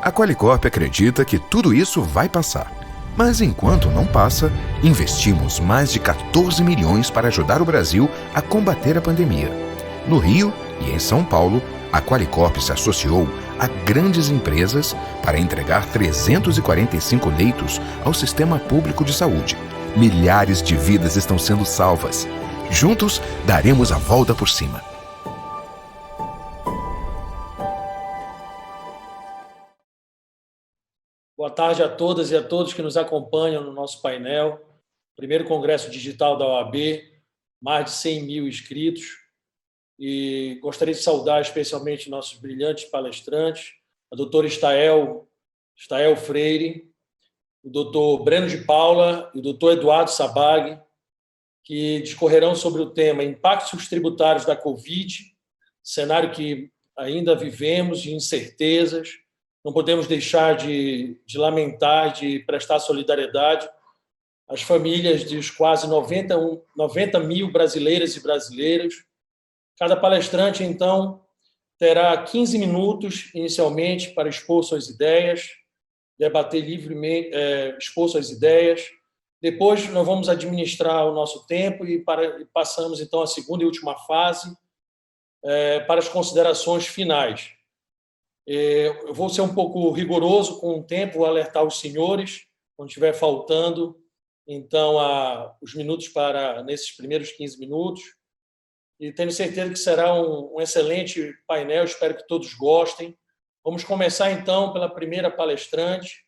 A Qualicorp acredita que tudo isso vai passar. Mas enquanto não passa, investimos mais de 14 milhões para ajudar o Brasil a combater a pandemia. No Rio e em São Paulo, a Qualicorp se associou a grandes empresas para entregar 345 leitos ao sistema público de saúde. Milhares de vidas estão sendo salvas. Juntos, daremos a volta por cima. Boa tarde a todas e a todos que nos acompanham no nosso painel. Primeiro Congresso Digital da OAB, mais de 100 mil inscritos. E gostaria de saudar especialmente nossos brilhantes palestrantes, a doutora Stael Freire, o doutor Breno de Paula e o doutor Eduardo Sabag, que discorrerão sobre o tema Impactos Tributários da Covid, cenário que ainda vivemos de incertezas. Não podemos deixar de lamentar, de prestar solidariedade às famílias dos quase 90 mil brasileiras e brasileiros. Cada palestrante, então, terá 15 minutos, inicialmente, para expor suas ideias, debater livremente, expor suas ideias. Depois, nós vamos administrar o nosso tempo e passamos, então, à segunda e última fase, para as considerações finais. Eu vou ser um pouco rigoroso com o tempo, vou alertar os senhores, quando estiver faltando, então, os minutos nesses primeiros 15 minutos. E tenho certeza que será um excelente painel, espero que todos gostem. Vamos começar, então, pela primeira palestrante,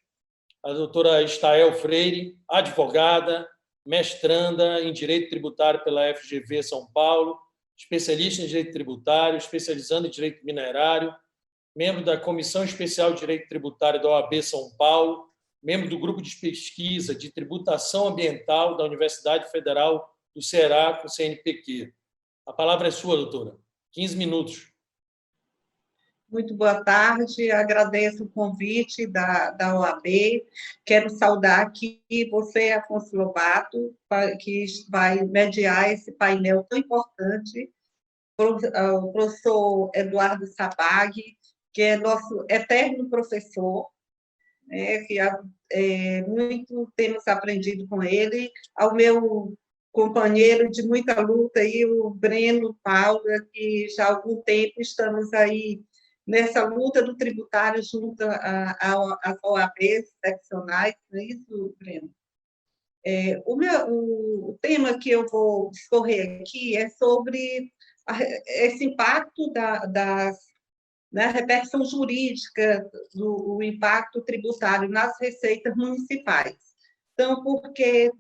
a doutora Stael Freire, advogada, mestranda em Direito Tributário pela FGV São Paulo, especialista em Direito Tributário, especializando em Direito Minerário, membro da Comissão Especial de Direito Tributário da OAB São Paulo, membro do Grupo de Pesquisa de Tributação Ambiental da Universidade Federal do Ceará, com CNPq. A palavra é sua, doutora. 15 minutos. Muito boa tarde, agradeço o convite da OAB. Quero saudar aqui você, Afonso Lobato, que vai mediar esse painel tão importante, o professor Eduardo Sabag, que é nosso eterno professor, né, que muito temos aprendido com ele, ao meu companheiro de muita luta, aí, o Breno Paula, que já há algum tempo estamos aí nessa luta do tributário junto às OABs seccionais, não é isso, Breno? O tema que eu vou discorrer aqui é sobre esse impacto da repercussão jurídica do impacto tributário nas receitas municipais. Então, porque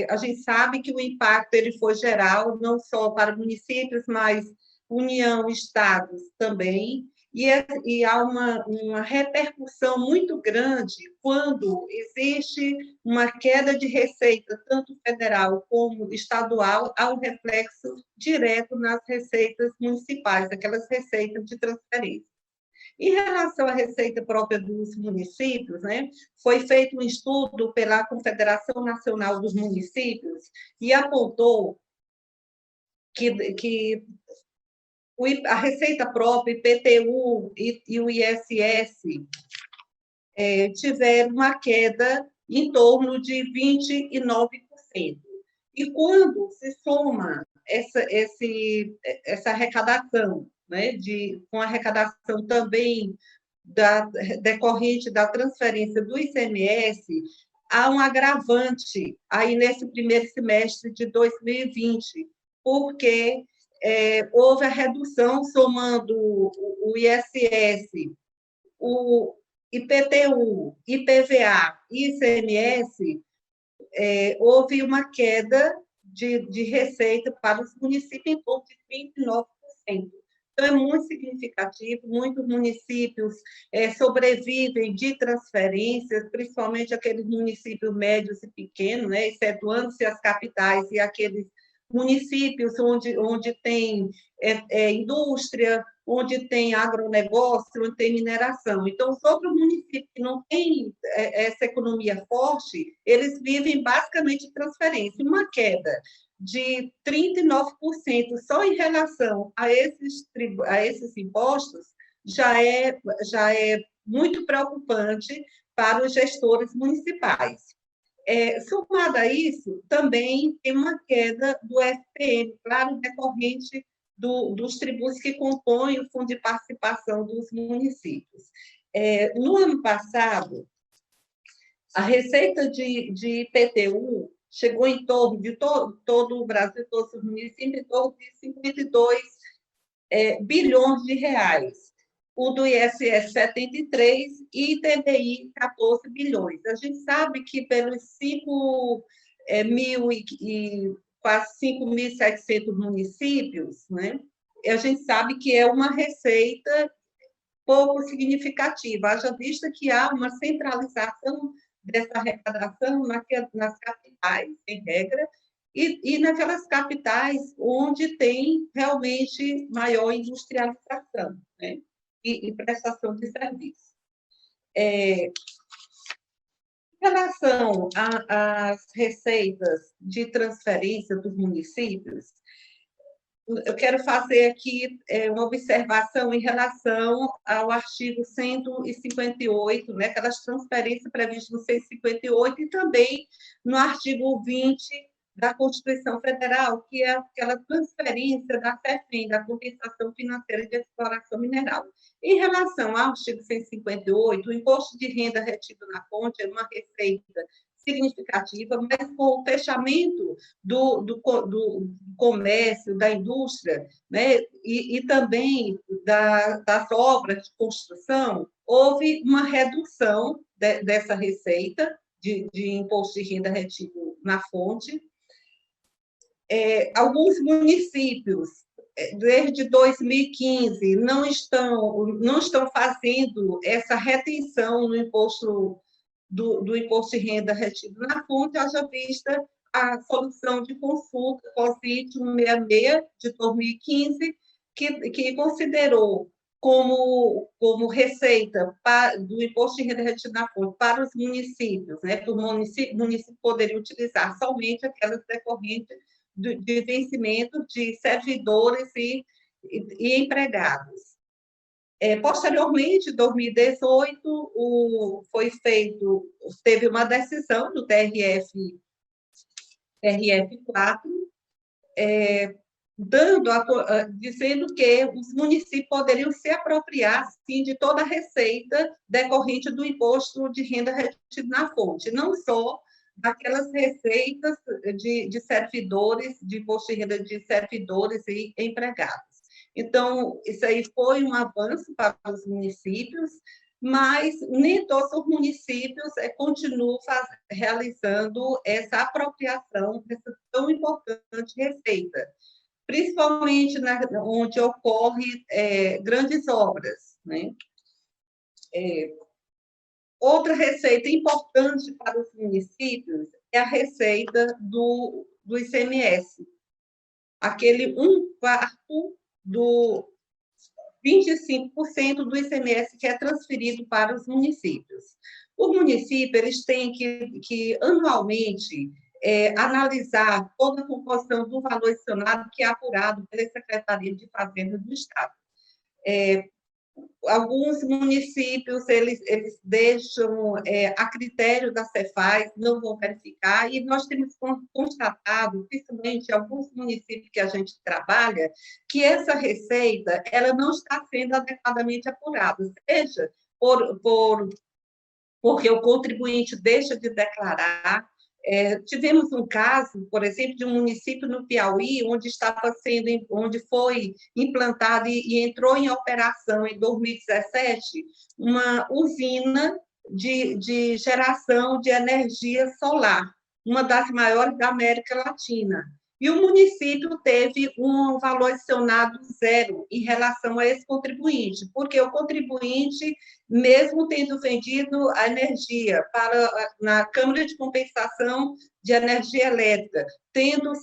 a gente sabe que o impacto ele foi geral, não só para municípios, mas União, estados também, e há uma repercussão muito grande quando existe uma queda de receita, tanto federal como estadual, há um reflexo direto nas receitas municipais, aquelas receitas de transferência. Em relação à receita própria dos municípios, né, foi feito um estudo pela Confederação Nacional dos Municípios e apontou que a receita própria, IPTU e o ISS tiveram uma queda em torno de 29%. E quando se soma essa arrecadação, né, com a arrecadação também decorrente da transferência do ICMS, há um agravante aí nesse primeiro semestre de 2020, porque houve a redução somando o ISS, o IPTU, IPVA e ICMS, houve uma queda de receita para os municípios em torno de 29%. Então, é muito significativo, muitos municípios sobrevivem de transferências, principalmente aqueles municípios médios e pequenos, né, excetuando-se as capitais e aqueles municípios onde tem indústria, onde tem agronegócio, onde tem mineração. Então, os outros municípios que não têm essa economia forte, eles vivem basicamente de transferência. Uma queda de 39% só em relação a esses impostos já é muito preocupante para os gestores municipais. Somado a isso, também tem uma queda do FPM, claro, decorrente dos tributos que compõem o Fundo de Participação dos Municípios. No ano passado, a receita de IPTU chegou em torno de todo o Brasil, todos os municípios, em torno de 52 bilhões de reais. O do ISS 73 e ITBI 14 bilhões. A gente sabe que pelos 5 mil e quase 5.700 municípios, né, a gente sabe que é uma receita pouco significativa, haja vista que há uma centralização dessa arrecadação nas capitais, em regra, e naquelas capitais onde tem realmente maior industrialização, né? E prestação de serviço. Em relação às receitas de transferência dos municípios, eu quero fazer aqui uma observação em relação ao artigo 158, né, aquelas transferências previstas no 158, e também no artigo 20 da Constituição Federal, que é aquela transferência da CEFIM, da Compensação Financeira de Exploração Mineral. Em relação ao artigo 158, o imposto de renda retido na fonte é uma receita significativa, mas com o fechamento do comércio, da indústria, né, e também das obras de construção, houve uma redução dessa receita de imposto de renda retido na fonte. Alguns municípios, desde 2015, não estão fazendo essa retenção no imposto do imposto de renda retido na fonte, haja vista a solução de consulta COSIT 166 de 2015, que considerou como receita do imposto de renda retida na fonte para os municípios, né? O município poderia utilizar somente aquelas decorrentes de vencimento de servidores e empregados. Posteriormente, em 2018, teve uma decisão do TRF4, dizendo que os municípios poderiam se apropriar, sim, de toda a receita decorrente do imposto de renda retido na fonte, não só daquelas receitas de servidores, de imposto de renda de servidores e empregados. Então, isso aí foi um avanço para os municípios, mas nem todos os municípios continuam realizando essa apropriação dessa tão importante receita, principalmente onde ocorrem grandes obras, né? Outra receita importante para os municípios é a receita do ICMS, aquele 1/4 do 25% do ICMS que é transferido para os municípios. Os municípios eles têm que anualmente analisar toda a composição do valor adicionado que é apurado pela Secretaria de Fazenda do Estado. Alguns municípios eles deixam a critério da Cefaz, não vão verificar, e nós temos constatado, principalmente em alguns municípios que a gente trabalha, que essa receita ela não está sendo adequadamente apurada, seja porque o contribuinte deixa de declarar. Tivemos um caso, por exemplo, de um município no Piauí, onde foi implantado e entrou em operação em 2017 uma usina de geração de energia solar, uma das maiores da América Latina. E o município teve um valor adicionado zero em relação a esse contribuinte, porque o contribuinte mesmo tendo vendido a energia na Câmara de Compensação de Energia Elétrica, tendo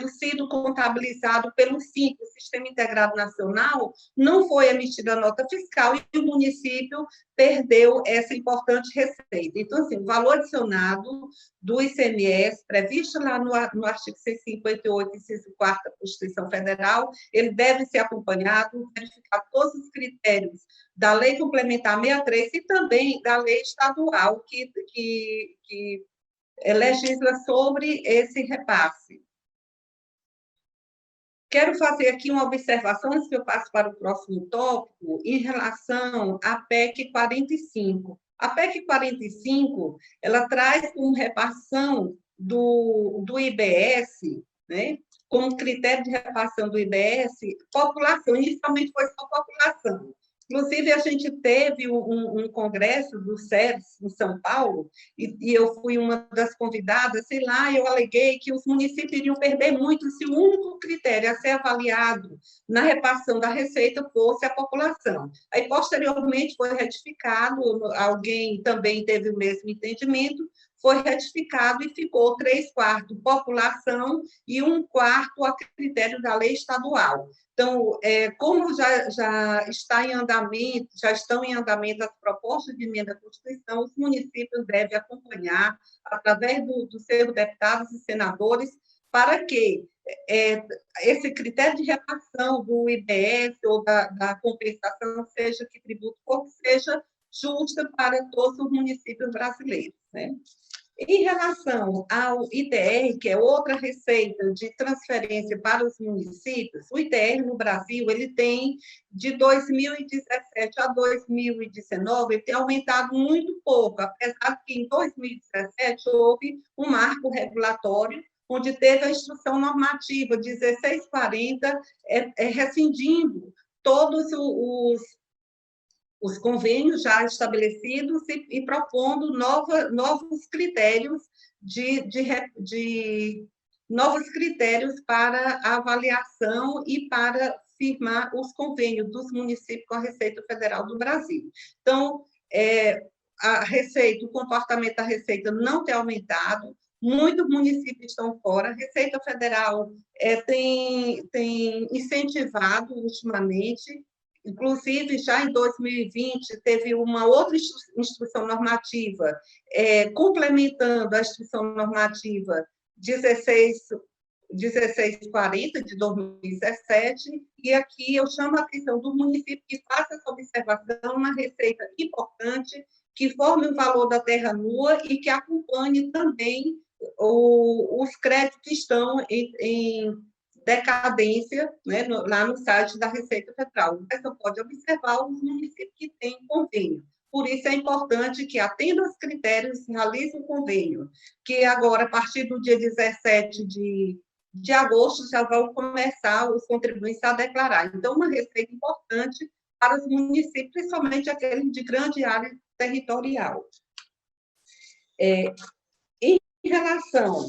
sido contabilizado pelo SINC, o Sistema Integrado Nacional, não foi emitida nota fiscal e o município perdeu essa importante receita. Então, assim, o valor adicionado do ICMS, previsto lá no artigo 158, inciso 4º da Constituição Federal, ele deve ser acompanhado, verificar todos os critérios da Lei Complementar 63 e também da lei estadual que legisla sobre esse repasse. Quero fazer aqui uma observação, antes que eu passe para o próximo tópico, em relação à PEC 45. A PEC 45, ela traz uma repartição do IBS, né, como critério de repartição do IBS, população. Inicialmente foi só população. Inclusive, a gente teve um congresso do SEDES em São Paulo, e eu fui uma das convidadas, sei lá, eu aleguei que os municípios iriam perder muito se o único critério a ser avaliado na repartição da receita fosse a população. Aí, posteriormente, foi retificado, alguém também teve o mesmo entendimento, foi retificado e ficou 3/4 população e 1/4 a critério da lei estadual. Então, como já estão em andamento as propostas de emenda à Constituição, os municípios devem acompanhar, através dos seus deputados e senadores, para que esse critério de repartição do IBS ou da compensação, seja que tributo for, seja justa para todos os municípios brasileiros, né? Em relação ao ITR, que é outra receita de transferência para os municípios, o ITR no Brasil, ele tem, de 2017 a 2019, ele tem aumentado muito pouco, apesar que em 2017 houve um marco regulatório, onde teve a instrução normativa 1640, rescindindo todos os convênios já estabelecidos e propondo novos critérios novos critérios para a avaliação e para firmar os convênios dos municípios com a Receita Federal do Brasil. Então, o comportamento da Receita não tem aumentado, muitos municípios estão fora, a Receita Federal tem incentivado ultimamente. Inclusive, já em 2020, teve uma outra instrução normativa, complementando a instrução normativa 1640, de 2017, e aqui eu chamo a atenção do município que faça essa observação, uma receita importante, que forme o valor da terra nua e que acompanhe também os créditos que estão em decadência, né, lá no site da Receita Federal. Você pode observar os municípios que têm convênio. Por isso, é importante que atenda aos critérios, realize o convênio, que agora, a partir do dia 17 de agosto, já vão começar os contribuintes a declarar. Então, uma receita importante para os municípios, principalmente aqueles de grande área territorial. Em relação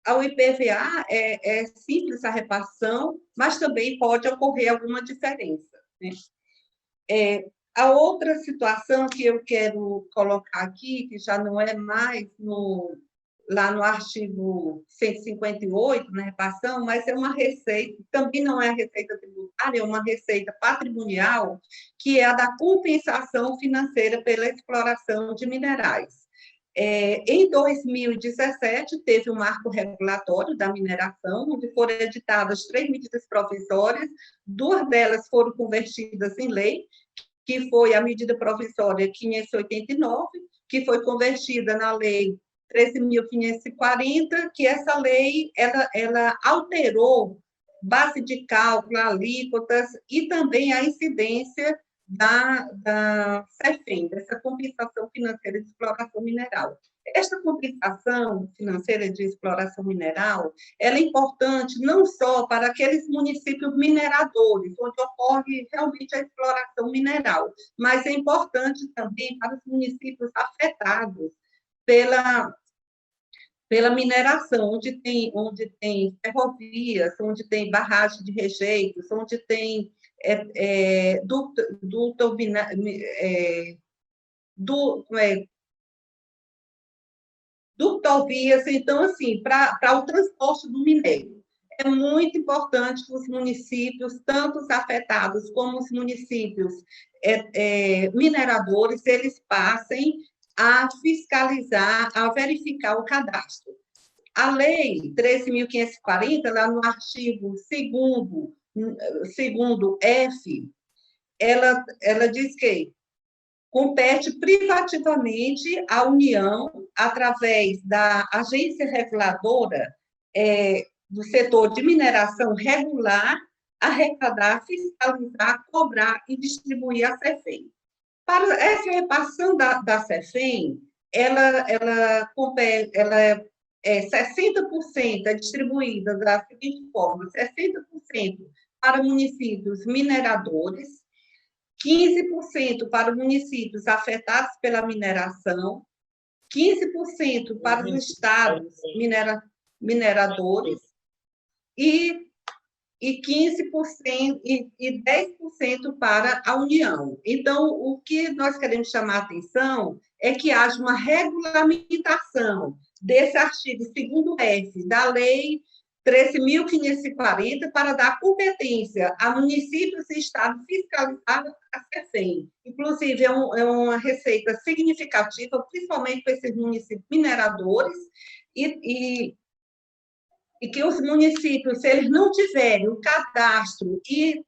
ao IPVA, é simples a repartição, mas também pode ocorrer alguma diferença, né? A outra situação que eu quero colocar aqui, que já não é mais lá no artigo 158, na repartição, mas é uma receita, também não é a receita tributária, é uma receita patrimonial, que é a da compensação financeira pela exploração de minerais. Em 2017, teve um marco regulatório da mineração, onde foram editadas 3 medidas provisórias, 2 delas foram convertidas em lei, que foi a medida provisória 589, que foi convertida na lei 13.540, que essa lei ela alterou base de cálculo, alíquotas e também a incidência da CEFIM, dessa compensação financeira de exploração mineral. Esta compensação financeira de exploração mineral, ela é importante não só para aqueles municípios mineradores, onde ocorre realmente a exploração mineral, mas é importante também para os municípios afetados pela mineração, onde tem ferrovias, onde tem barragem de rejeitos, onde tem ductovias, então, assim, para o transporte do minério. É muito importante que os municípios, tanto os afetados como os municípios mineradores, eles passem a fiscalizar, a verificar o cadastro. A Lei 13.540, lá no artigo 2º F, ela diz que compete privativamente à União, através da agência reguladora do setor de mineração regular, arrecadar, fiscalizar, cobrar e distribuir a CEFEM. Para essa repartição da CEFEM, ela é 60% é distribuída da seguinte forma: 60% para municípios mineradores, 15% para municípios afetados pela mineração, 15% para os estados mineradores e 15% e 10% para a União. Então, o que nós queremos chamar a atenção é que haja uma regulamentação desse artigo 2º F da Lei 13.540 para dar competência a municípios e estados fiscalizar a CEFEM. Inclusive, é uma receita significativa, principalmente para esses municípios mineradores, e que os municípios, se eles não tiverem o cadastro e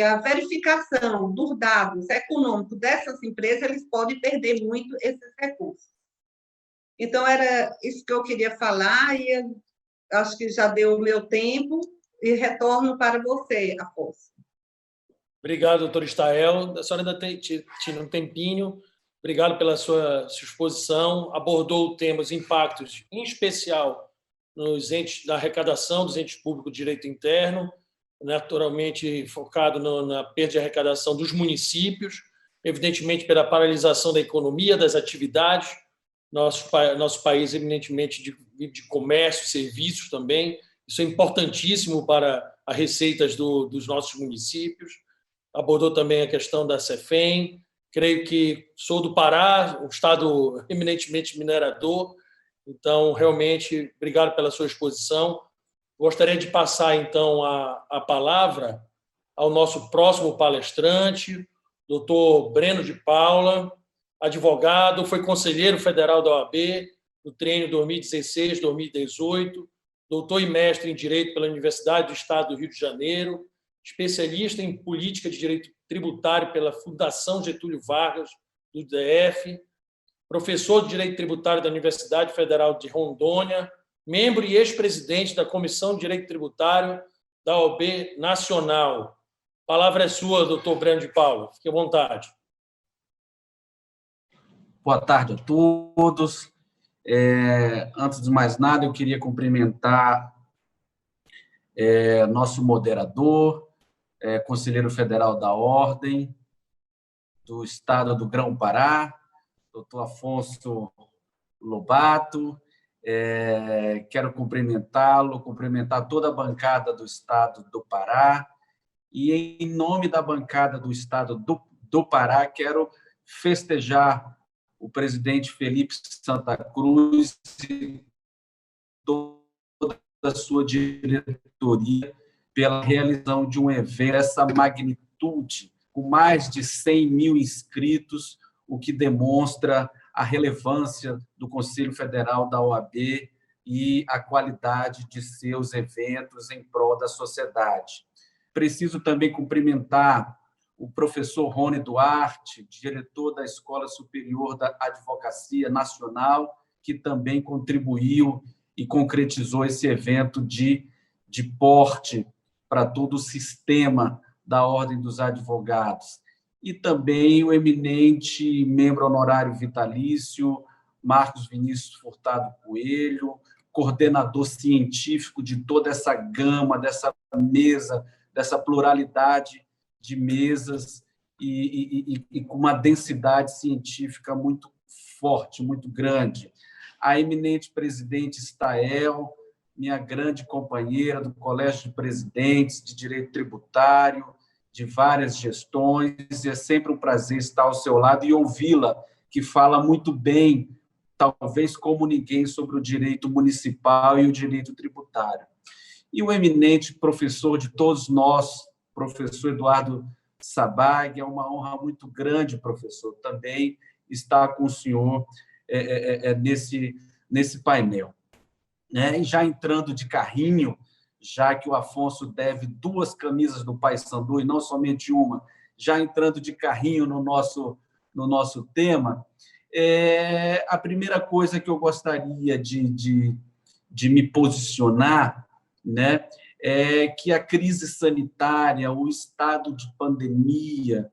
a verificação dos dados econômicos dessas empresas, eles podem perder muito esses recursos. Então, era isso que eu queria falar, e acho que já deu o meu tempo, e retorno para você, Afonso. Obrigado, doutor Stael. A senhora ainda tinha um tempinho. Obrigado pela sua exposição. Abordou o tema, os impactos, em especial nos entes da arrecadação dos entes públicos de direito interno, naturalmente focado na perda de arrecadação dos municípios, evidentemente pela paralisação da economia, das atividades, nosso país eminentemente de comércio, serviços também, isso é importantíssimo para as receitas dos nossos municípios. Abordou também a questão da CEFEM. Creio que sou do Pará, um estado eminentemente minerador, então, realmente, obrigado pela sua exposição. Gostaria de passar, então, a palavra ao nosso próximo palestrante, doutor Breno de Paula, advogado, foi conselheiro federal da OAB no triênio 2016-2018, doutor e mestre em Direito pela Universidade do Estado do Rio de Janeiro, especialista em Política de Direito Tributário pela Fundação Getúlio Vargas, do DF, professor de Direito Tributário da Universidade Federal de Rondônia, membro e ex-presidente da Comissão de Direito Tributário da OAB Nacional. A palavra é sua, doutor Breno de Paula. Fique à vontade. Boa tarde a todos. Antes de mais nada, eu queria cumprimentar nosso moderador, conselheiro federal da Ordem do Estado do Grão-Pará, doutor Afonso Lobato. Quero cumprimentá-lo, cumprimentar toda a bancada do Estado do Pará, e, em nome da bancada do Estado do Pará, quero festejar o presidente Felipe Santa Cruz e toda a sua diretoria pela realização de um evento dessa magnitude, com mais de 100 mil inscritos, o que demonstra a relevância do Conselho Federal da OAB e a qualidade de seus eventos em prol da sociedade. Preciso também cumprimentar o professor Rony Duarte, diretor da Escola Superior da Advocacia Nacional, que também contribuiu e concretizou esse evento de porte para todo o sistema da Ordem dos Advogados. E também o eminente membro honorário vitalício, Marcos Vinícius Furtado Coelho, coordenador científico de toda essa gama, dessa mesa, dessa pluralidade de mesas e com uma densidade científica muito forte, muito grande. A eminente presidente Stael, minha grande companheira do Colégio de Presidentes de Direito Tributário, de várias gestões, e é sempre um prazer estar ao seu lado e ouvi-la, que fala muito bem, talvez como ninguém, sobre o direito municipal e o direito tributário. E o eminente professor de todos nós, professor Eduardo Sabag, é uma honra muito grande, professor, também estar com o senhor nesse painel. E já entrando de carrinho, já que o Afonso deve 2 camisas do Paysandu e não somente uma, já entrando de carrinho no nosso tema, a primeira coisa que eu gostaria de me posicionar, né, é que a crise sanitária, o estado de pandemia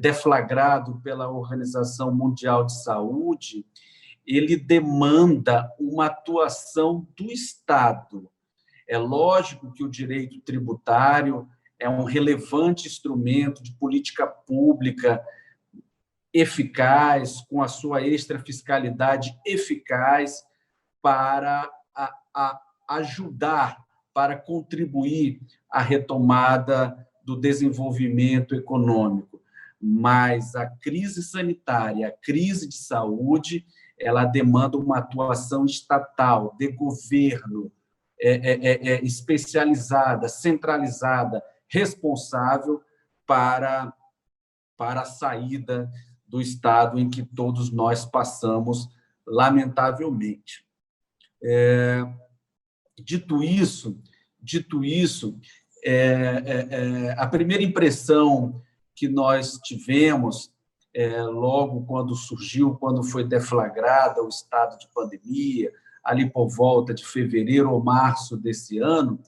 deflagrado pela Organização Mundial de Saúde, ele demanda uma atuação do Estado. É lógico que o direito tributário é um relevante instrumento de política pública eficaz, com a sua extrafiscalidade eficaz para ajudar, para contribuir à retomada do desenvolvimento econômico. Mas a crise sanitária, a crise de saúde, ela demanda uma atuação estatal, de governo, especializada, centralizada, responsável para a saída do estado em que todos nós passamos, lamentavelmente. Dito isso, a primeira impressão que nós tivemos logo quando foi deflagrada o estado de pandemia, ali por volta de fevereiro ou março desse ano,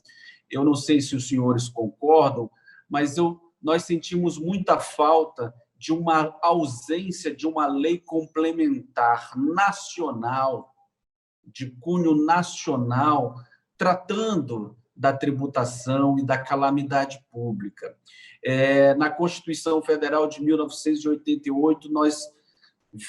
eu não sei se os senhores concordam, mas nós sentimos muita falta de uma ausência de uma lei complementar nacional, de cunho nacional, tratando da tributação e da calamidade pública. Na Constituição Federal de 1988, nós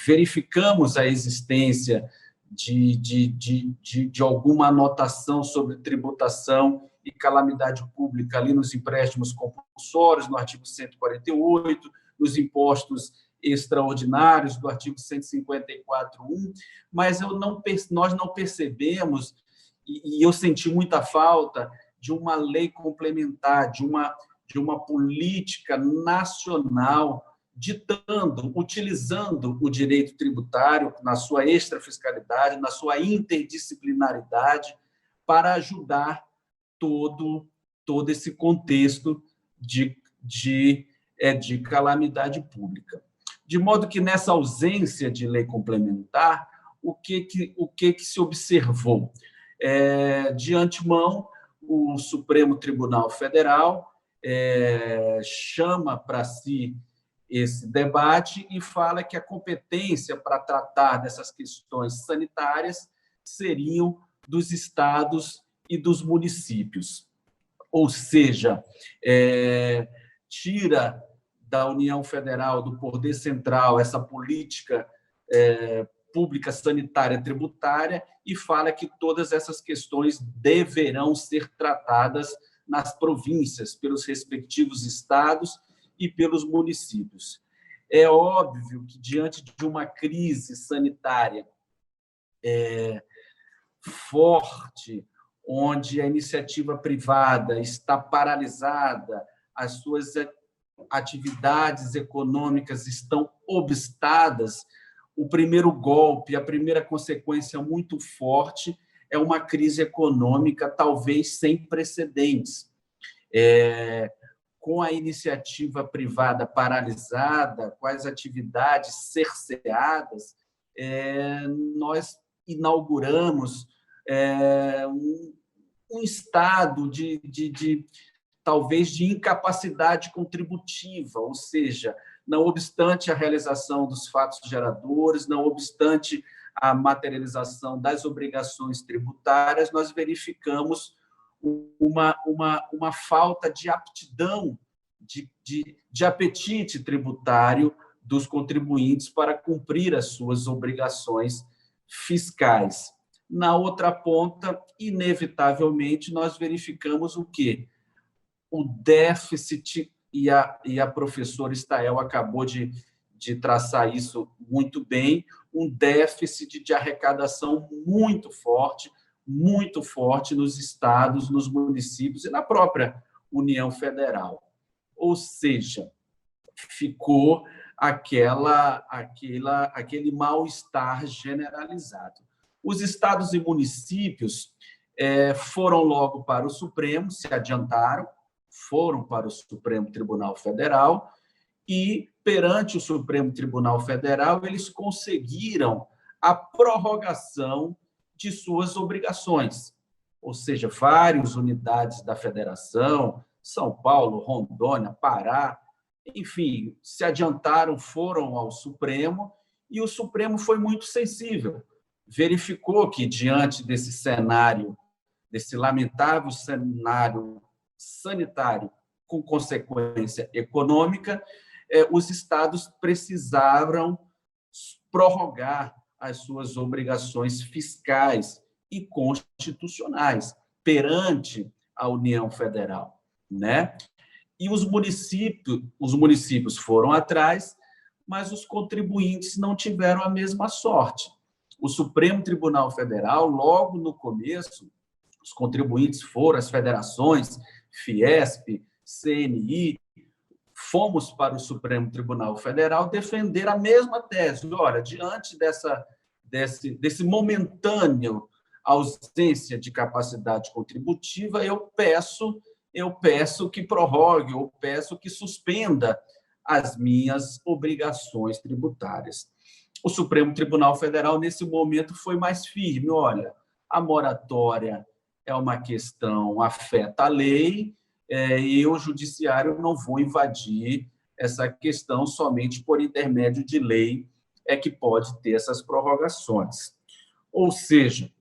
verificamos a existência de alguma anotação sobre tributação e calamidade pública ali nos empréstimos compulsórios, no artigo 148, nos impostos extraordinários, do artigo 154.1, mas nós não percebemos, e eu senti muita falta de uma lei complementar, de uma política nacional utilizando o direito tributário na sua extrafiscalidade, na sua interdisciplinaridade, para ajudar todo esse contexto de calamidade pública. De modo que, nessa ausência de lei complementar, o que se observou? De antemão, o Supremo Tribunal Federal chama para si esse debate e fala que a competência para tratar dessas questões sanitárias seriam dos estados e dos municípios. Ou seja, tira da União Federal, do poder central, essa política pública sanitária tributária e fala que todas essas questões deverão ser tratadas nas províncias, pelos respectivos estados e pelos municípios. É óbvio que, diante de uma crise sanitária forte, onde a iniciativa privada está paralisada, as suas atividades econômicas estão obstadas, o primeiro golpe, a primeira consequência muito forte é uma crise econômica talvez sem precedentes. Com a iniciativa privada paralisada, com as atividades cerceadas, nós inauguramos um estado talvez de incapacidade contributiva, ou seja, não obstante a realização dos fatos geradores, não obstante a materialização das obrigações tributárias, nós verificamos uma falta de aptidão, de apetite tributário dos contribuintes para cumprir as suas obrigações fiscais. Na outra ponta, inevitavelmente, nós verificamos o quê? O déficit e a professora Stael acabou de traçar isso muito bem, um déficit de arrecadação muito forte nos estados, nos municípios e na própria União Federal. Ou seja, ficou aquele mal-estar generalizado. Os estados e municípios foram logo para o Supremo, se adiantaram, foram para o Supremo Tribunal Federal e, perante o Supremo Tribunal Federal, eles conseguiram a prorrogação de suas obrigações, ou seja, várias unidades da federação, São Paulo, Rondônia, Pará, enfim, se adiantaram, foram ao Supremo, e o Supremo foi muito sensível. Verificou que, diante desse cenário, desse lamentável cenário sanitário com consequência econômica, os estados precisavam prorrogar as suas obrigações fiscais e constitucionais perante a União Federal, né? E os municípios foram atrás, mas os contribuintes não tiveram a mesma sorte. O Supremo Tribunal Federal, logo no começo, os contribuintes foram as federações, Fiesp, CNI, fomos para o Supremo Tribunal Federal defender a mesma tese. Olha, diante desse momentâneo ausência de capacidade contributiva, eu peço que prorrogue, eu peço que suspenda as minhas obrigações tributárias. O Supremo Tribunal Federal, nesse momento, foi mais firme. Olha, a moratória é uma questão, afeta a lei, e o judiciário não vou invadir essa questão, somente por intermédio de lei é que pode ter essas prorrogações. Ou seja,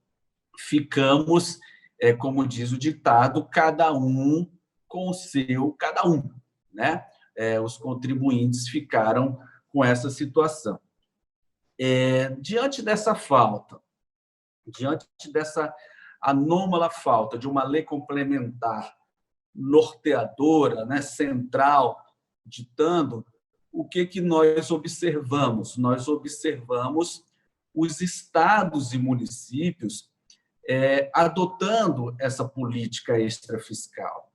ficamos, como diz o ditado, cada um com o seu cada um, né? Os contribuintes ficaram com essa situação. Diante dessa falta, diante dessa anômala falta de uma lei complementar norteadora, né, central, ditando, o que nós observamos? Nós observamos os estados e municípios adotando essa política extrafiscal.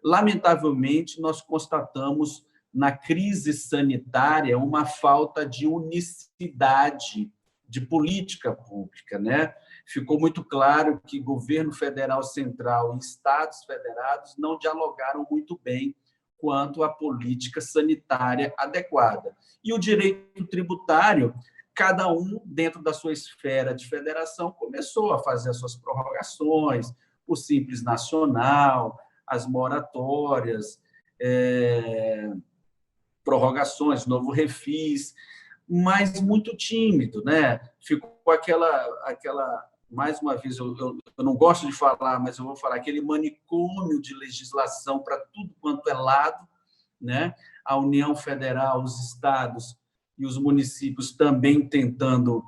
Lamentavelmente, nós constatamos na crise sanitária uma falta de unicidade de política pública, né? Ficou muito claro que governo federal central e estados federados não dialogaram muito bem quanto à política sanitária adequada. E o direito tributário, cada um, dentro da sua esfera de federação, começou a fazer as suas prorrogações, o Simples Nacional, as moratórias, prorrogações, novo refis, mas muito tímido, né? Ficou aquela mais uma vez, eu não gosto de falar, mas eu vou falar, aquele manicômio de legislação para tudo quanto é lado, né? A União Federal, os estados e os municípios também tentando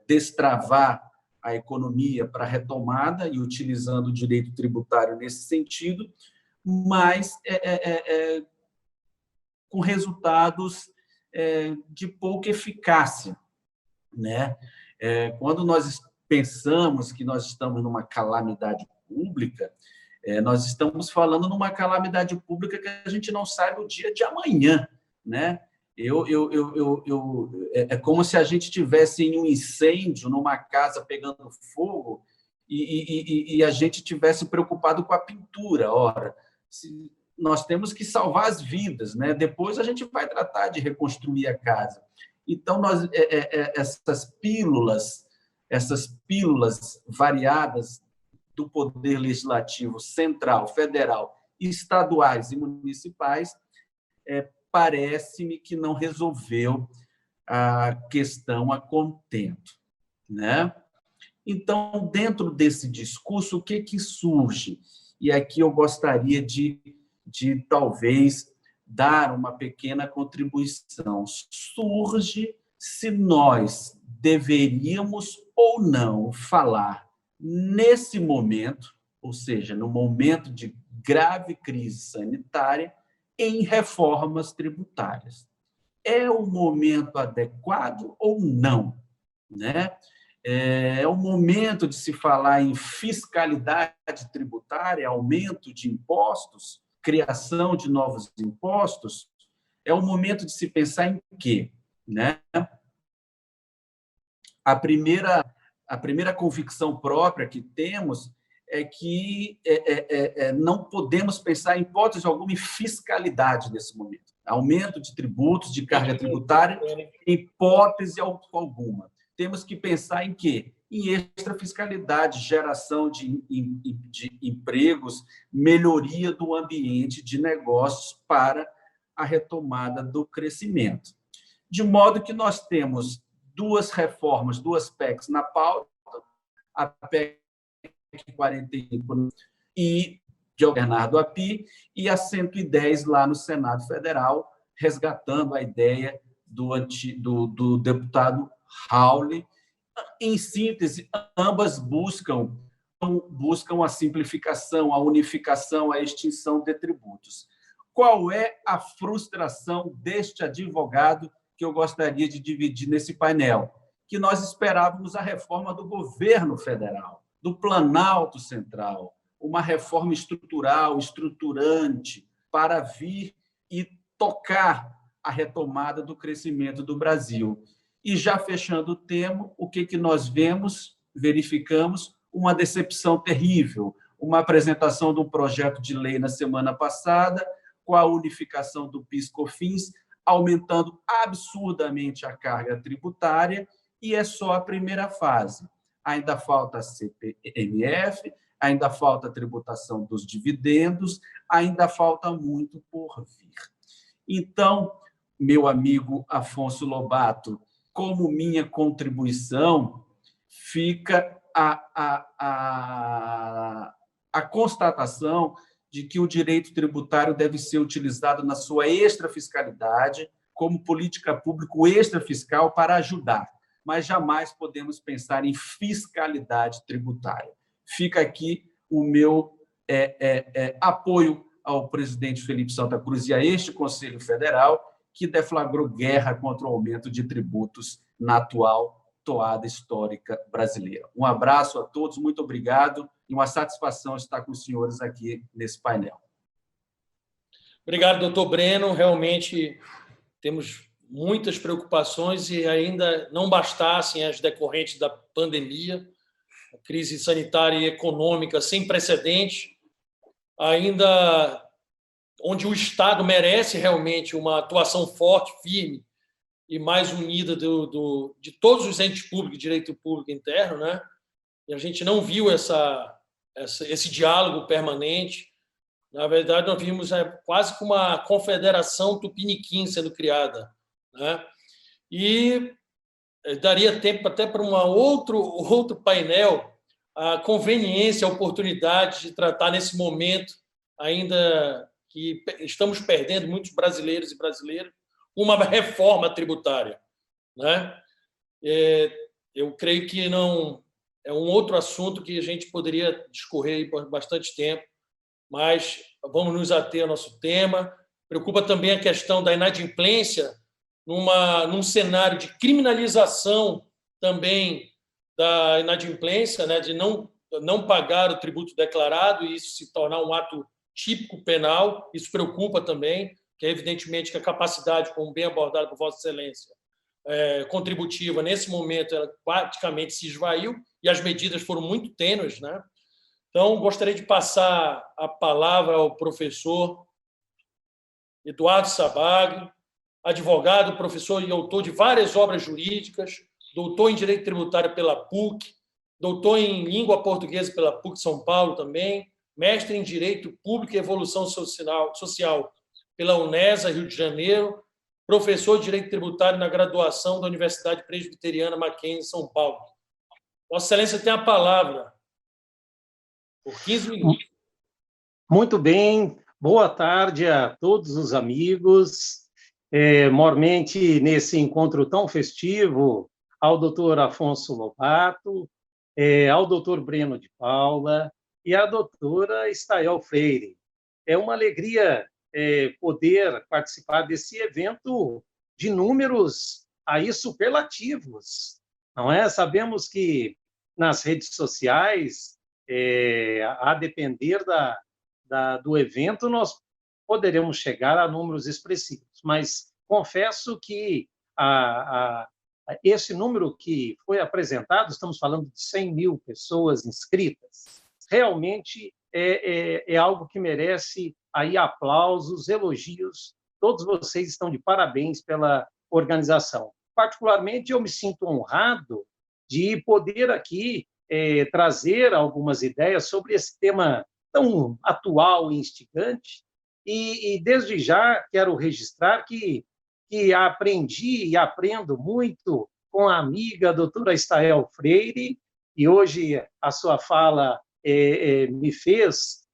destravar a economia para a retomada e utilizando o direito tributário nesse sentido, mas com resultados de pouca eficácia, né? Quando nós pensamos que nós estamos numa calamidade pública, nós estamos falando numa calamidade pública que a gente não sabe o dia de amanhã, né? É como se a gente estivesse em um incêndio numa casa pegando fogo e a gente estivesse preocupado com a pintura. Ora, nós temos que salvar as vidas, né? Depois a gente vai tratar de reconstruir a casa. Então, essas pílulas variadas do poder legislativo central, federal, estaduais e municipais, parece-me que não resolveu a questão a contento, né? Então, dentro desse discurso, o que surge? E aqui eu gostaria de talvez dar uma pequena contribuição. Surge se nós deveríamos ou não falar nesse momento, ou seja, no momento de grave crise sanitária, em reformas tributárias. É o momento adequado ou não? Né? É o momento de se falar em fiscalidade tributária, aumento de impostos, criação de novos impostos? É o momento de se pensar em quê? Né? A primeira convicção própria que temos é que não podemos pensar, em hipótese alguma, em fiscalidade nesse momento. Aumento de tributos, de carga tributária, em hipótese alguma. Temos que pensar em quê? Em extrafiscalidade, geração de empregos, melhoria do ambiente de negócios para a retomada do crescimento. De modo que nós temos duas reformas, duas PECs na pauta, a PEC 45 e de Bernardo Api e a 110 lá no Senado Federal, resgatando a ideia do deputado Raul. Em síntese, ambas buscam a simplificação, a unificação, a extinção de tributos. Qual é a frustração deste advogado que eu gostaria de dividir nesse painel? Que nós esperávamos a reforma do governo federal, do Planalto Central, uma reforma estrutural, estruturante, para vir e tocar a retomada do crescimento do Brasil. E já fechando o tema, o que nós verificamos? Uma decepção terrível, uma apresentação de um projeto de lei na semana passada, com a unificação do PIS/COFINS, aumentando absurdamente a carga tributária, e é só a primeira fase. Ainda falta a CPMF, ainda falta a tributação dos dividendos, ainda falta muito por vir. Então, meu amigo Afonso Lobato, como minha contribuição, fica a constatação de que o direito tributário deve ser utilizado na sua extrafiscalidade, como política pública extrafiscal para ajudar, mas jamais podemos pensar em fiscalidade tributária. Fica aqui o meu apoio ao presidente Felipe Santa Cruz e a este Conselho Federal, que deflagrou guerra contra o aumento de tributos na atual toada histórica brasileira. Um abraço a todos, muito obrigado, e uma satisfação estar com os senhores aqui nesse painel. Obrigado, doutor Breno. Realmente temos muitas preocupações e ainda não bastassem as decorrentes da pandemia, a crise sanitária e econômica sem precedentes, ainda onde o Estado merece realmente uma atuação forte, firme e mais unida de todos os entes públicos, direito público interno, né? E a gente não viu esse diálogo permanente. Na verdade, nós vimos quase que uma confederação tupiniquim sendo criada, né? E daria tempo até para outro painel, a conveniência, a oportunidade de tratar nesse momento, ainda que estamos perdendo muitos brasileiros e brasileiras, uma reforma tributária, né? Eu creio que não é um outro assunto que a gente poderia discorrer por bastante tempo, mas vamos nos ater ao nosso tema. Preocupa também a questão da inadimplência num cenário de criminalização também da inadimplência, né, de não pagar o tributo declarado e isso se tornar um ato típico penal. Isso preocupa também, que é evidentemente que a capacidade, como bem abordado por Vossa Excelência, contributiva, nesse momento, ela praticamente se esvaiu e as medidas foram muito tênues, né? Então, gostaria de passar a palavra ao professor Eduardo Sabag, advogado, professor e autor de várias obras jurídicas, doutor em Direito Tributário pela PUC, doutor em Língua Portuguesa pela PUC São Paulo também, mestre em Direito Público e Evolução Social pela UNESA, Rio de Janeiro, professor de Direito Tributário na graduação da Universidade Presbiteriana Mackenzie, São Paulo. Vossa Excelência tem a palavra. Por 15 minutos. Muito bem. Boa tarde a todos os amigos. Mormente, nesse encontro tão festivo, ao doutor Afonso Lobato, ao doutor Breno de Paula, e a doutora Estael Freire. É uma alegria poder participar desse evento de números aí superlativos, não é? Sabemos que nas redes sociais, a depender do evento, nós poderemos chegar a números expressivos, mas confesso que esse número que foi apresentado, estamos falando de 100 mil pessoas inscritas, realmente é algo que merece aí aplausos, elogios. Todos vocês estão de parabéns pela organização. Particularmente, eu me sinto honrado de poder aqui trazer algumas ideias sobre esse tema tão atual e instigante. E desde já quero registrar que aprendi e aprendo muito com a amiga doutora Estael Freire, e hoje a sua fala me fez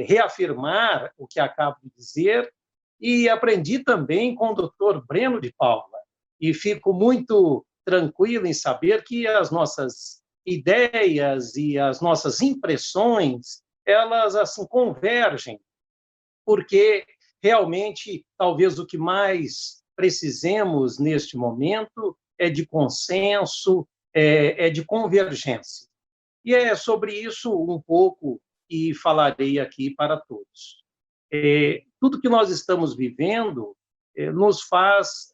reafirmar o que acabo de dizer, e aprendi também com o doutor Breno de Paula, e fico muito tranquilo em saber que as nossas ideias e as nossas impressões, elas assim convergem, porque realmente talvez o que mais precisemos neste momento é de consenso, é de convergência. E é sobre isso um pouco que falarei aqui para todos. Tudo que nós estamos vivendo nos faz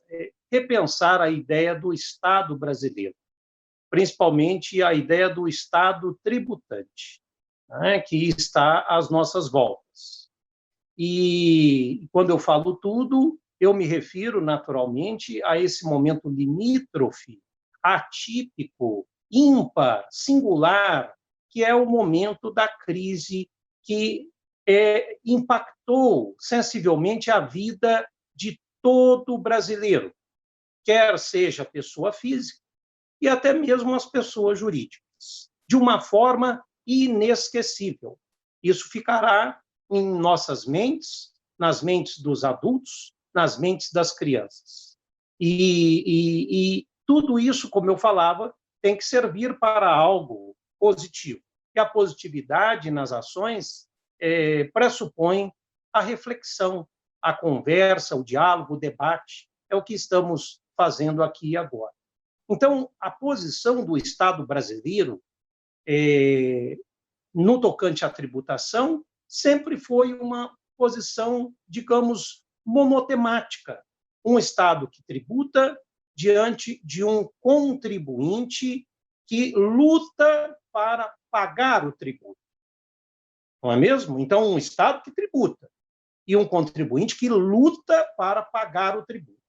repensar a ideia do Estado brasileiro, principalmente a ideia do Estado tributante, né, que está às nossas voltas. E quando eu falo tudo, eu me refiro naturalmente a esse momento limítrofe, atípico, ímpar, singular, que é o momento da crise que impactou sensivelmente a vida de todo brasileiro, quer seja pessoa física e até mesmo as pessoas jurídicas, de uma forma inesquecível. Isso ficará em nossas mentes, nas mentes dos adultos, nas mentes das crianças. E tudo isso, como eu falava, tem que servir para algo positivo. E a positividade nas ações pressupõe a reflexão, a conversa, o diálogo, o debate. É o que estamos fazendo aqui e agora. Então, a posição do Estado brasileiro no tocante à tributação sempre foi uma posição, digamos, monotemática. Um Estado que tributa diante de um contribuinte que luta para pagar o tributo. Não é mesmo? Então, um Estado que tributa e um contribuinte que luta para pagar o tributo.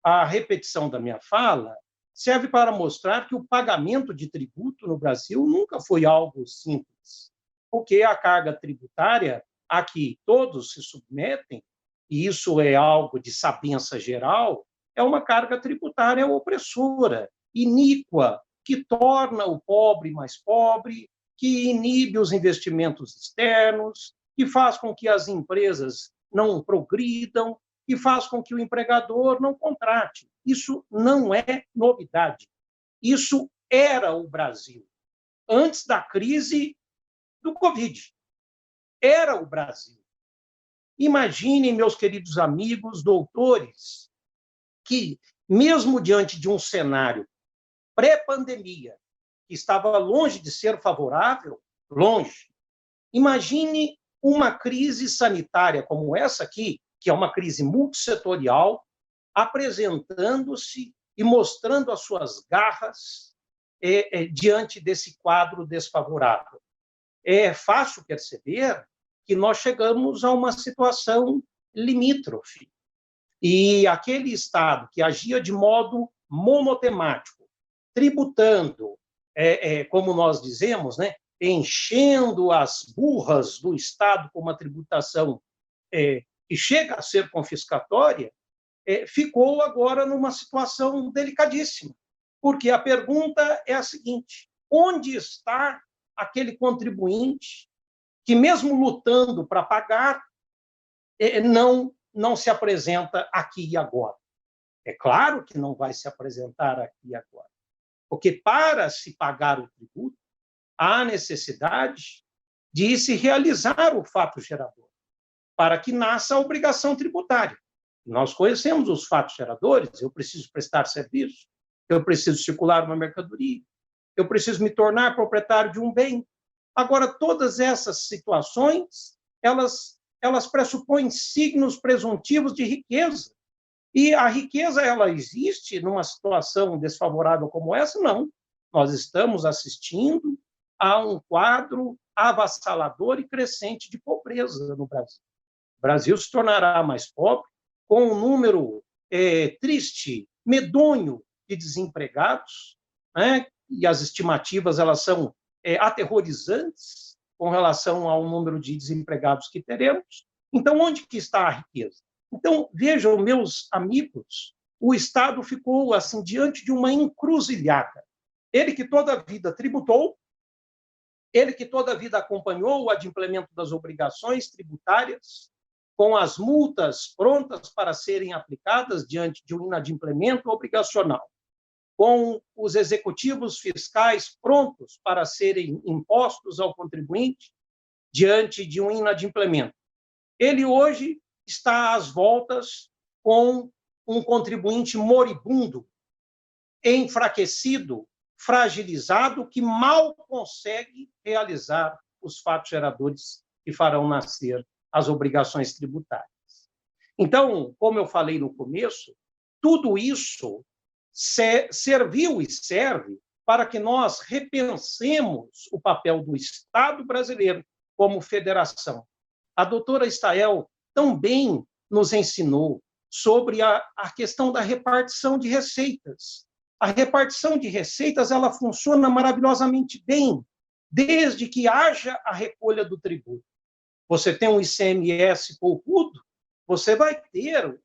A repetição da minha fala serve para mostrar que o pagamento de tributo no Brasil nunca foi algo simples, porque a carga tributária a que todos se submetem, e isso é algo de sabença geral, é uma carga tributária opressora, iníqua, que torna o pobre mais pobre, que inibe os investimentos externos, que faz com que as empresas não progridam, que faz com que o empregador não contrate. Isso não é novidade. Isso era o Brasil. Antes da crise do Covid. Era o Brasil. Imaginem, meus queridos amigos, doutores, que, mesmo diante de um cenário pré-pandemia, que estava longe de ser favorável, longe, imagine uma crise sanitária como essa aqui, que é uma crise multissetorial, apresentando-se e mostrando as suas garras diante desse quadro desfavorável. É fácil perceber que nós chegamos a uma situação limítrofe. E aquele Estado que agia de modo monotemático, tributando, como nós dizemos, né, enchendo as burras do Estado com uma tributação que chega a ser confiscatória, ficou agora numa situação delicadíssima. Porque a pergunta é a seguinte: onde está aquele contribuinte que, mesmo lutando para pagar, não se apresenta aqui e agora? É claro que não vai se apresentar aqui e agora, porque para se pagar o tributo, há necessidade de se realizar o fato gerador, para que nasça a obrigação tributária. Nós conhecemos os fatos geradores: eu preciso prestar serviço, eu preciso circular uma mercadoria, eu preciso me tornar proprietário de um bem. Agora, todas essas situações, elas pressupõem signos presuntivos de riqueza. E a riqueza, ela existe numa situação desfavorável como essa? Não. Nós estamos assistindo a um quadro avassalador e crescente de pobreza no Brasil. O Brasil se tornará mais pobre, com um número triste, medonho de desempregados, né? E as estimativas, elas são aterrorizantes com relação ao número de desempregados que teremos. Então, onde que está a riqueza? Então, vejam, meus amigos, o Estado ficou assim diante de uma encruzilhada. Ele que toda a vida tributou, ele que toda a vida acompanhou o adimplemento das obrigações tributárias, com as multas prontas para serem aplicadas diante de um inadimplemento obrigacional, com os executivos fiscais prontos para serem impostos ao contribuinte diante de um inadimplemento. Ele hoje está às voltas com um contribuinte moribundo, enfraquecido, fragilizado, que mal consegue realizar os fatos geradores que farão nascer as obrigações tributárias. Então, como eu falei no começo, tudo isso serviu e serve para que nós repensemos o papel do Estado brasileiro como federação. A doutora Stael também nos ensinou sobre a questão da repartição de receitas. A repartição de receitas, ela funciona maravilhosamente bem, desde que haja a recolha do tributo. Você tem um ICMS poupudo, você vai ter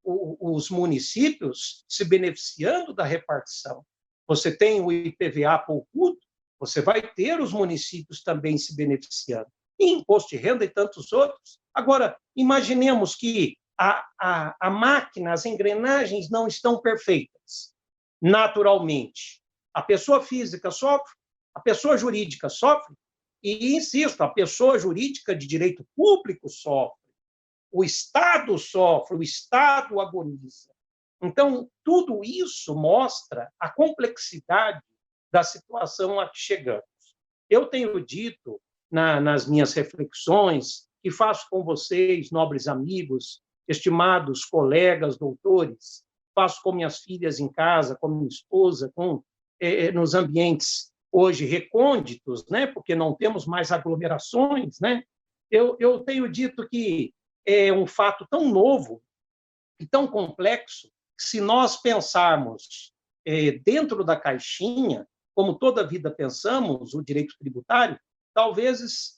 os municípios se beneficiando da repartição. Você tem o IPVA poupudo, você vai ter os municípios também se beneficiando. E imposto de renda e tantos outros. Agora, imaginemos que a máquina, as engrenagens não estão perfeitas. Naturalmente, a pessoa física sofre, a pessoa jurídica sofre, e, insisto, a pessoa jurídica de direito público sofre, o Estado sofre, o Estado agoniza. Então, tudo isso mostra a complexidade da situação a que chegamos. Eu tenho dito, nas minhas reflexões, que faço com vocês, nobres amigos, estimados colegas, doutores, faço com minhas filhas em casa, com minha esposa, nos ambientes hoje recônditos, né? Porque não temos mais aglomerações, né? Eu tenho dito que é um fato tão novo e tão complexo que, se nós pensarmos dentro da caixinha, como toda a vida pensamos, o direito tributário, talvez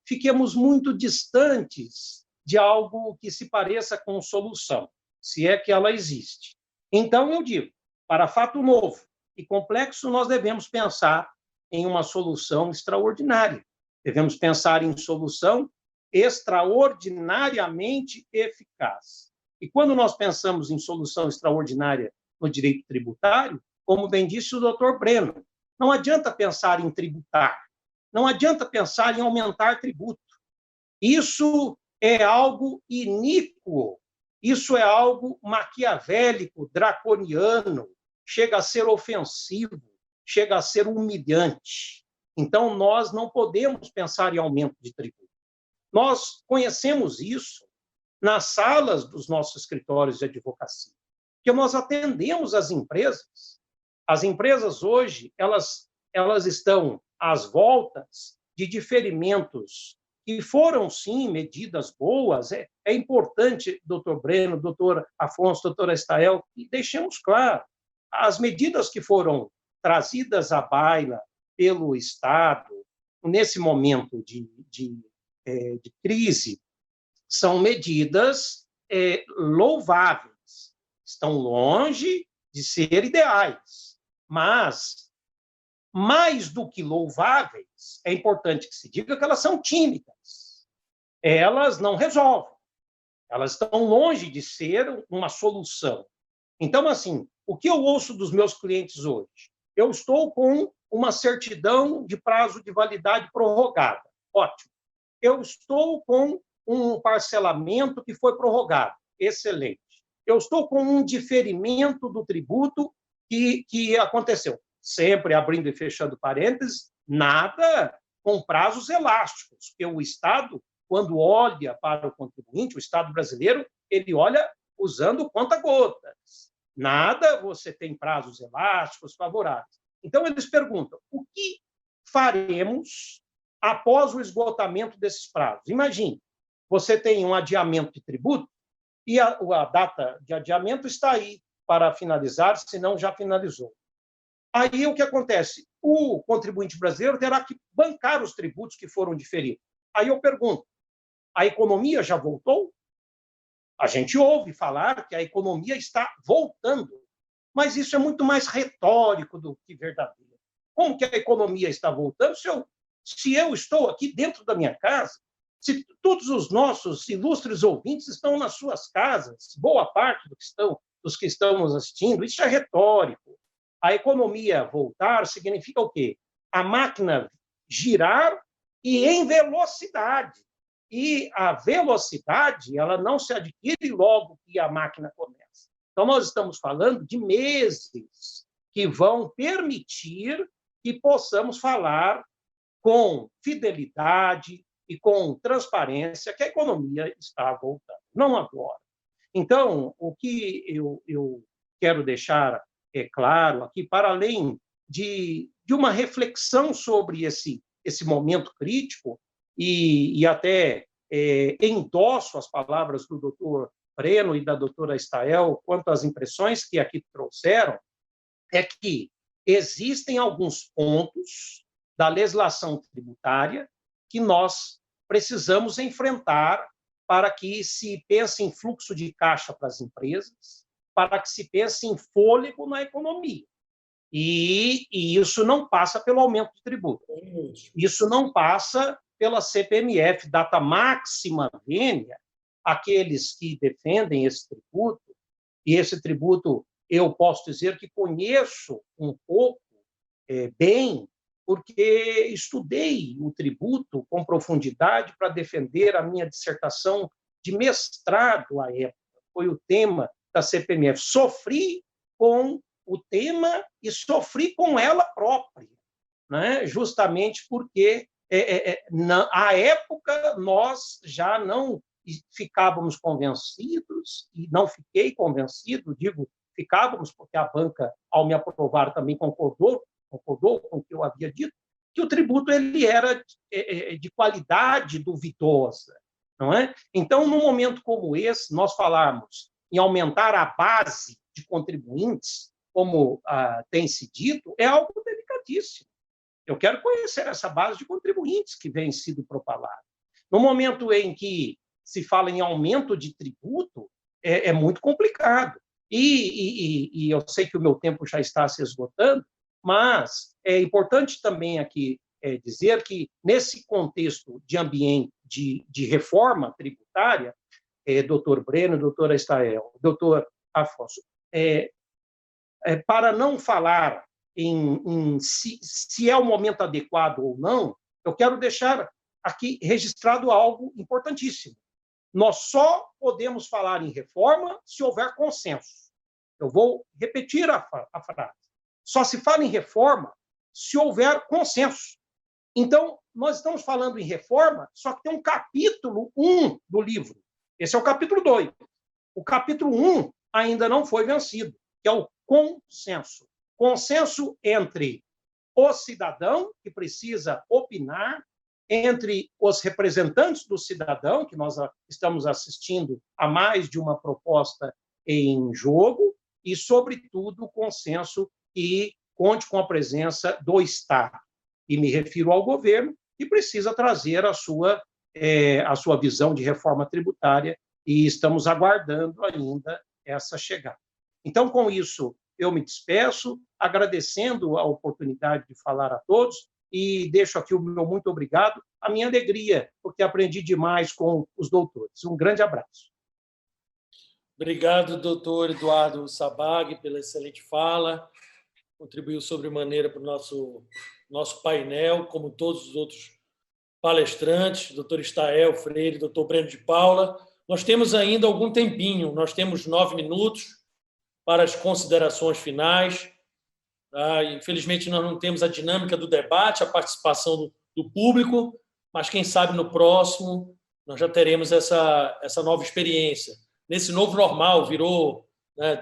fiquemos muito distantes de algo que se pareça com solução, se é que ela existe. Então, eu digo, para fato novo e complexo, nós devemos pensar em uma solução extraordinária. Devemos pensar em solução extraordinariamente eficaz. E quando nós pensamos em solução extraordinária no direito tributário, como bem disse o doutor Breno, não adianta pensar em tributar, não adianta pensar em aumentar tributo. Isso é algo iníquo, isso é algo maquiavélico, draconiano, chega a ser ofensivo, chega a ser humilhante. Então, nós não podemos pensar em aumento de tributo. Nós conhecemos isso nas salas dos nossos escritórios de advocacia, porque nós atendemos as empresas. As empresas hoje, elas estão às voltas de diferimentos que foram, sim, medidas boas. É importante, doutor Breno, doutor Afonso, doutora Stael, e deixemos claro, as medidas que foram trazidas à baila pelo Estado nesse momento de crise são medidas louváveis, estão longe de ser ideais, mas, mais do que louváveis, é importante que se diga que elas são tímicas. Elas não resolvem. Elas estão longe de ser uma solução. Então, assim, o que eu ouço dos meus clientes hoje? Eu estou com uma certidão de prazo de validade prorrogada. Ótimo. Eu estou com um parcelamento que foi prorrogado. Excelente. Eu estou com um diferimento do tributo que aconteceu. Sempre abrindo e fechando parênteses, nada com prazos elásticos, porque o Estado, quando olha para o contribuinte, o Estado brasileiro, ele olha usando conta-gotas. Nada você tem prazos elásticos favoráveis. Então, eles perguntam, o que faremos após o esgotamento desses prazos? Imagine, você tem um adiamento de tributo e a data de adiamento está aí para finalizar, se não já finalizou. Aí o que acontece? O contribuinte brasileiro terá que bancar os tributos que foram diferidos. Aí eu pergunto, a economia já voltou? A gente ouve falar que a economia está voltando, mas isso é muito mais retórico do que verdadeiro. Como que a economia está voltando se eu estou aqui dentro da minha casa? Se todos os nossos ilustres ouvintes estão nas suas casas, boa parte dos que estão nos assistindo, isso é retórico. A economia voltar significa o quê? A máquina girar e em velocidade. E a velocidade, ela não se adquire logo que a máquina começa. Então, nós estamos falando de meses que vão permitir que possamos falar com fidelidade e com transparência que a economia está voltando, não agora. Então, o que eu quero deixar claro aqui, para além de uma reflexão sobre esse momento crítico, e até endosso as palavras do doutor Breno e da doutora Estael quanto às impressões que aqui trouxeram, é que existem alguns pontos da legislação tributária que nós precisamos enfrentar para que se pense em fluxo de caixa para as empresas, para que se pense em fôlego na economia. E isso não passa pelo aumento de tributo. Isso não passa pela CPMF, data máxima vênia, aqueles que defendem esse tributo, e esse tributo eu posso dizer que conheço um pouco bem, porque estudei o tributo com profundidade para defender a minha dissertação de mestrado à época. Foi o tema da CPMF. Sofri com o tema e sofri com ela própria, né? Justamente porque, à época, nós já não ficávamos convencidos, e não fiquei convencido, digo ficávamos, porque a banca, ao me aprovar, também concordou com o que eu havia dito, que o tributo ele era de qualidade duvidosa, não é? Então, num momento como esse, nós falarmos em aumentar a base de contribuintes, como tem se dito, é algo delicadíssimo. Eu quero conhecer essa base de contribuintes que vem sido propalada. No momento em que se fala em aumento de tributo, é muito complicado. E eu sei que o meu tempo já está se esgotando, mas é importante também aqui dizer que, nesse contexto de ambiente de reforma tributária, doutor Breno, doutora Estael, doutor Afonso, para não falar em se é o momento adequado ou não, eu quero deixar aqui registrado algo importantíssimo. Nós só podemos falar em reforma se houver consenso. Eu vou repetir a frase. Só se fala em reforma se houver consenso. Então, nós estamos falando em reforma, só que tem um capítulo 1 do livro. Esse é o capítulo 2. O capítulo 1 ainda não foi vencido, que é o consenso. Consenso entre o cidadão, que precisa opinar, entre os representantes do cidadão, que nós estamos assistindo a mais de uma proposta em jogo, e, sobretudo, o consenso que conte com a presença do Estado. E me refiro ao governo, que precisa trazer a sua visão de reforma tributária, e estamos aguardando ainda essa chegada. Então, com isso, eu me despeço, agradecendo a oportunidade de falar a todos, e deixo aqui o meu muito obrigado, a minha alegria, porque aprendi demais com os doutores. Um grande abraço. Obrigado, doutor Eduardo Sabag, pela excelente fala. contribuiu sobremaneira para o nosso painel, como todos os outros palestrantes, doutor Estael Freire, doutor Breno de Paula. Nós temos ainda algum tempinho, nós temos 9 minutos para as considerações finais. Infelizmente, nós não temos a dinâmica do debate, a participação do público, mas quem sabe no próximo nós já teremos essa nova experiência. Nesse novo normal,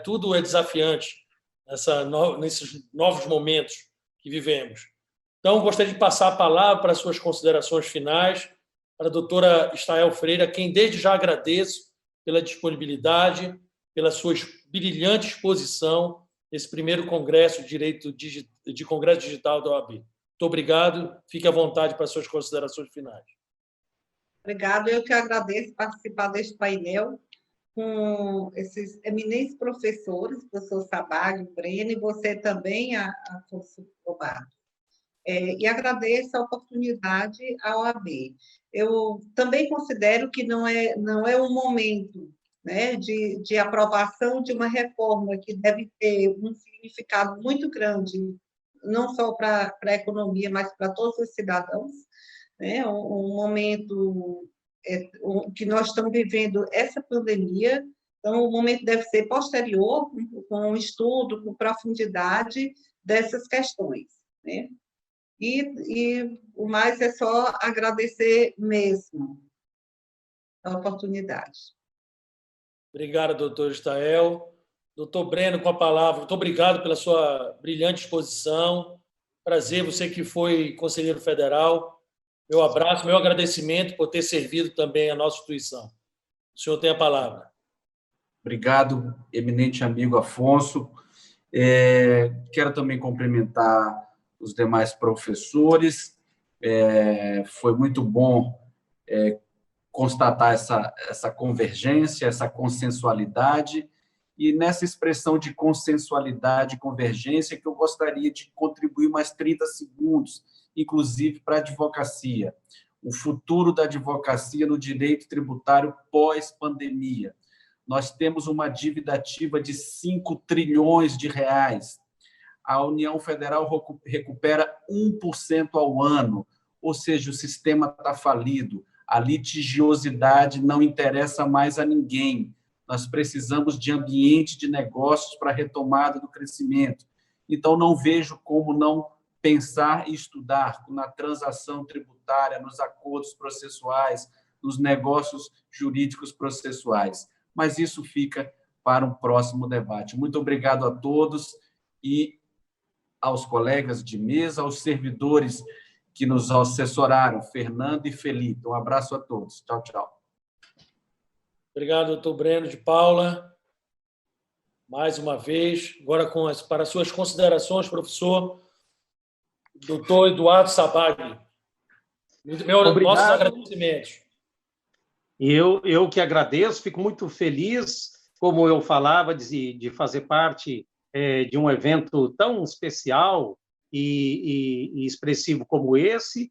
tudo é desafiante nesses novos momentos que vivemos. Então, gostaria de passar a palavra para as suas considerações finais, para a doutora Estael Freire, a quem desde já agradeço pela disponibilidade, pela sua brilhante exposição nesse primeiro Congresso de Congresso Digital da OAB. Muito obrigado. Fique à vontade para as suas considerações finais. Obrigada. Eu que agradeço participar deste painel com esses eminentes professores, o professor Sabag, o Breno, e você também, Afonso Lobato. E agradeço a oportunidade à OAB. Eu também considero que não é um momento, né, de aprovação de uma reforma que deve ter um significado muito grande, não só para a economia, mas para todos os cidadãos, né? Um momento que nós estamos vivendo essa pandemia, então o momento deve ser posterior, com um estudo, com profundidade dessas questões, né? E o mais é só agradecer mesmo a oportunidade. Obrigado, doutor Estael. Doutor Breno, com a palavra. Muito obrigado pela sua brilhante exposição. Prazer, você que foi conselheiro federal. Meu abraço, meu agradecimento por ter servido também a nossa instituição. O senhor tem a palavra. Obrigado, eminente amigo Afonso. Quero também cumprimentar os demais professores. Foi muito bom constatar essa convergência, essa consensualidade, e nessa expressão de consensualidade e convergência que eu gostaria de contribuir mais 30 segundos, inclusive para a advocacia. O futuro da advocacia no direito tributário pós-pandemia. Nós temos uma dívida ativa de 5 trilhões de reais. A União Federal recupera 1% ao ano, ou seja, o sistema está falido. A litigiosidade não interessa mais a ninguém. Nós precisamos de ambiente de negócios para a retomada do crescimento. Então, não vejo como não pensar e estudar na transação tributária, nos acordos processuais, nos negócios jurídicos processuais. Mas isso fica para um próximo debate. Muito obrigado a todos e aos colegas de mesa, aos servidores que nos assessoraram, Fernando e Felipe. Um abraço a todos. Tchau, tchau. Obrigado, doutor Breno de Paula. Mais uma vez. Agora, para as suas considerações, professor, doutor Eduardo Sabag. Nossos agradecimentos. Eu que agradeço, fico muito feliz, como eu falava, de fazer parte de um evento tão especial e expressivo como esse.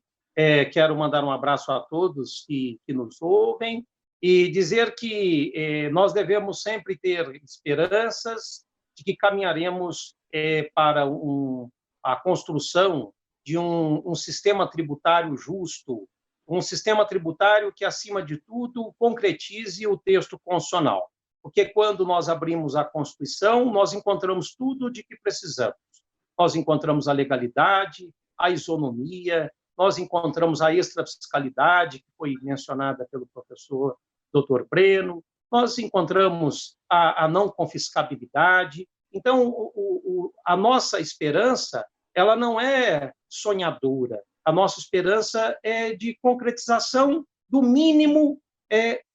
Quero mandar um abraço a todos que nos ouvem e dizer que nós devemos sempre ter esperanças de que caminharemos para a construção de um sistema tributário justo, um sistema tributário que, acima de tudo, concretize o texto constitucional. Porque quando nós abrimos a Constituição, nós encontramos tudo de que precisamos. Nós encontramos a legalidade, a isonomia, nós encontramos a extrafiscalidade, que foi mencionada pelo professor Dr. Breno, nós encontramos a não confiscabilidade. Então, a nossa esperança, ela não é sonhadora, a nossa esperança é de concretização do mínimo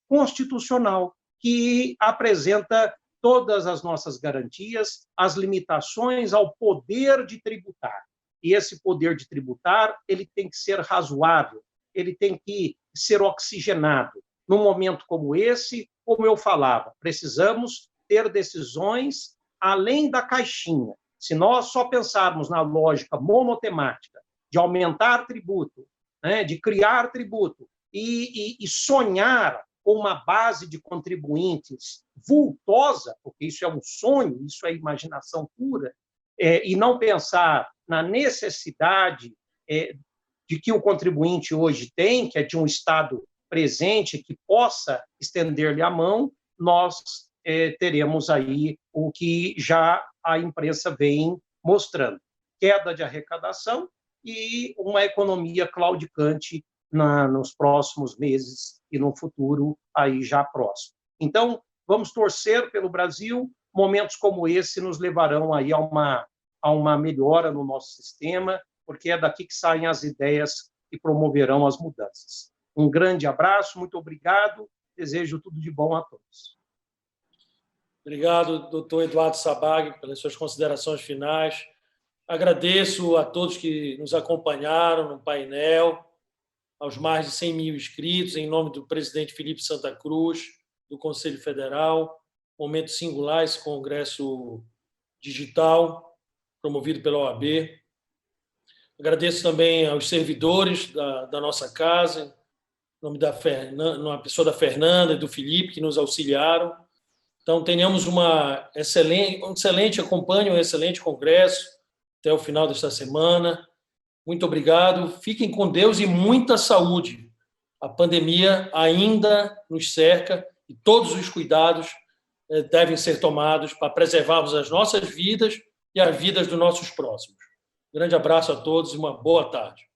constitucional, que apresenta todas as nossas garantias, as limitações ao poder de tributar. E esse poder de tributar, ele tem que ser razoável, ele tem que ser oxigenado. Num momento como esse, como eu falava, precisamos ter decisões além da caixinha. Se nós só pensarmos na lógica monotemática de aumentar tributo, né, de criar tributo e sonhar com uma base de contribuintes vultosa, porque isso é um sonho, isso é imaginação pura, e não pensar na necessidade de que o contribuinte hoje tem, que é de um Estado presente, que possa estender-lhe a mão, nós teremos aí o que já a imprensa vem mostrando: queda de arrecadação e uma economia claudicante nos próximos meses e no futuro aí já próximo. Então, vamos torcer pelo Brasil. Momentos como esse nos levarão aí a uma melhora no nosso sistema, porque é daqui que saem as ideias que promoverão as mudanças. Um grande abraço, muito obrigado, desejo tudo de bom a todos. Obrigado, doutor Eduardo Sabag, pelas suas considerações finais. Agradeço a todos que nos acompanharam no painel, aos mais de 100 mil inscritos, em nome do presidente Felipe Santa Cruz, do Conselho Federal. Momento singular esse congresso digital, promovido pela OAB. Agradeço também aos servidores da nossa casa, em nome da na pessoa da Fernanda e do Felipe, que nos auxiliaram. Então, tenhamos um excelente congresso até o final desta semana. Muito obrigado. Fiquem com Deus e muita saúde. A pandemia ainda nos cerca e todos os cuidados devem ser tomados para preservarmos as nossas vidas e as vidas dos nossos próximos. Um grande abraço a todos e uma boa tarde.